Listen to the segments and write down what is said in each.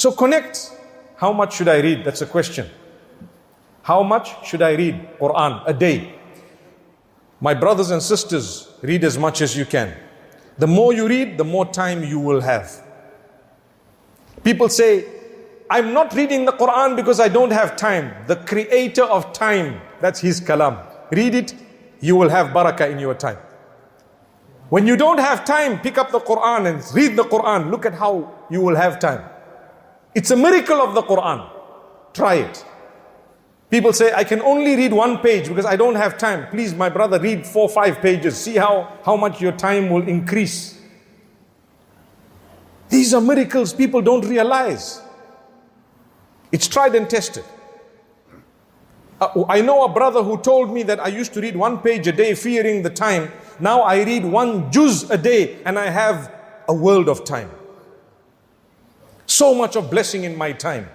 So connect. How much should I read? That's a question. How much should I read Quran a day? My brothers and sisters, read as much as you can. The more you read, the more time you will have. People say, I'm not reading the Quran because I don't have time. The creator of time, that's his kalam. Read it, you will have barakah in your time. When you don't have time, pick up the Quran and read the Quran. Look at how you will have time. It's a miracle of the Quran. Try it. People say, I can only read one page because I don't have time. Please, my brother, read 4 or 5 pages. See how much your time will increase. These are miracles people don't realize. It's tried and tested. I know a brother who told me that I used to read 1 page a day fearing the time. Now I read 1 juz a day and I have a world of time. So much of blessing in my time.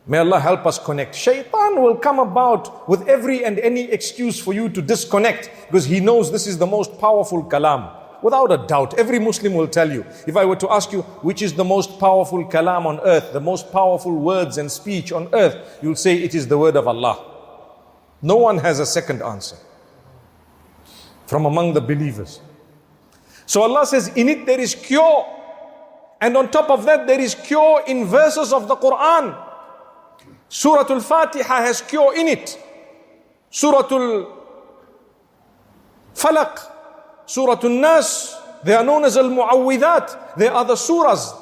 May Allah help us connect. Shaitan will come about with every and any excuse for you to disconnect because he knows this is the most powerful kalam. Without a doubt, every Muslim will tell you. If I were to ask you, which is the most powerful kalam on earth, the most powerful words and speech on earth, you'll say it is the word of Allah. No one has a second answer from among the believers. So Allah says, in it there is cure. And on top of that, there is cure in verses of the Quran. Surah Al-Fatiha has cure in it. Surah Al-Falaq, Surah Al-Nas, they are known as Al-Mu'awwidhat. They are the surahs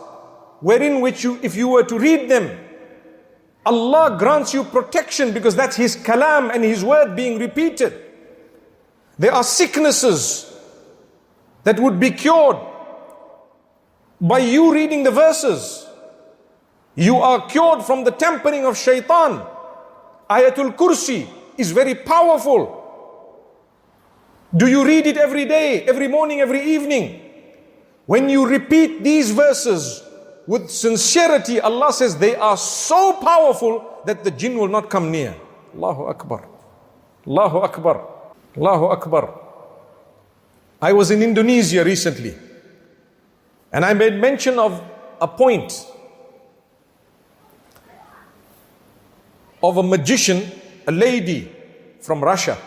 wherein which you, if you were to read them, Allah grants you protection because that's His kalam and His word being repeated. There are sicknesses that would be cured by you reading the verses. You are cured from the tampering of shaitan. Ayatul Kursi is very powerful. Do you read it every day, every morning, every evening? When you repeat these verses with sincerity, Allah says they are so powerful that the jinn will not come near. Allahu Akbar. Allahu Akbar. Allahu Akbar. I was in Indonesia recently and I made mention of a point of a magician, a lady from Russia.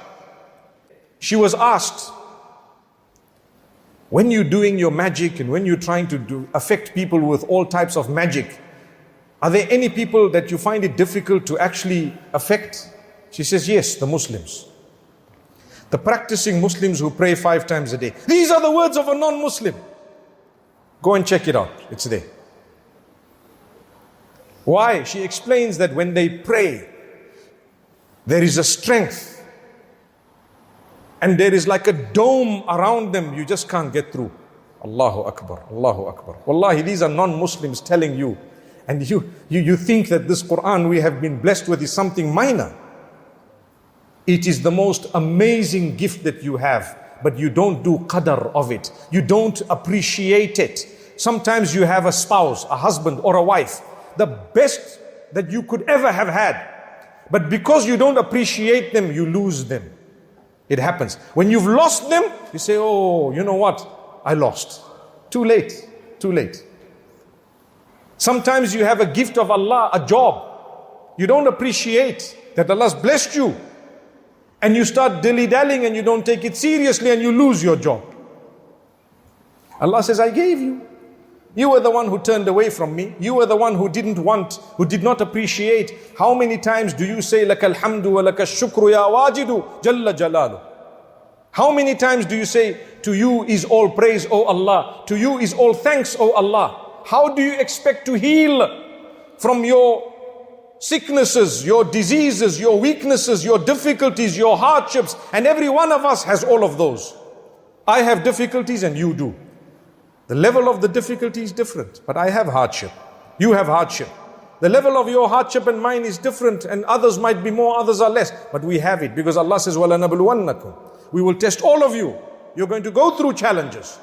She was asked, when you're doing your magic and when you're trying to affect people with all types of magic, are there any people that you find it difficult to actually affect? She says, yes, the Muslims. The practicing Muslims who pray 5 times a day. These are the words of a non-Muslim. Go and check it out. It's there. Why? She explains that when they pray, there is a strength. And there is like a dome around them. You just can't get through. Allahu Akbar. Allahu Akbar. Wallahi, these are non-Muslims telling you. And you think that this Quran we have been blessed with is something minor. It is the most amazing gift that you have. But you don't do qadr of it. You don't appreciate it. Sometimes you have a spouse, a husband or a wife. The best that you could ever have had. But because you don't appreciate them, you lose them. It happens. When you've lost them, you say, oh, you know what? I lost. Too late. Too late. Sometimes you have a gift of Allah, a job. You don't appreciate that Allah's blessed you. And you start dilly-dallying and you don't take it seriously and you lose your job. Allah says, I gave you. You were the one who turned away from me. You were the one who didn't want, who did not appreciate. How many times do you say, Lakal hamdu wa lakal shukru ya wajidu jalla jalalu? How many times do you say, to you is all praise, O Allah. To you is all thanks, O Allah. How do you expect to heal from your sicknesses, your diseases, your weaknesses, your difficulties, your hardships? And every one of us has all of those. I have difficulties and you do. The level of the difficulty is different, but I have hardship. You have hardship. The level of your hardship and mine is different, and others might be more, others are less. But we have it because Allah says, وَلَنَبْلُوَنَّكُمْ. We will test all of you. You're going to go through challenges.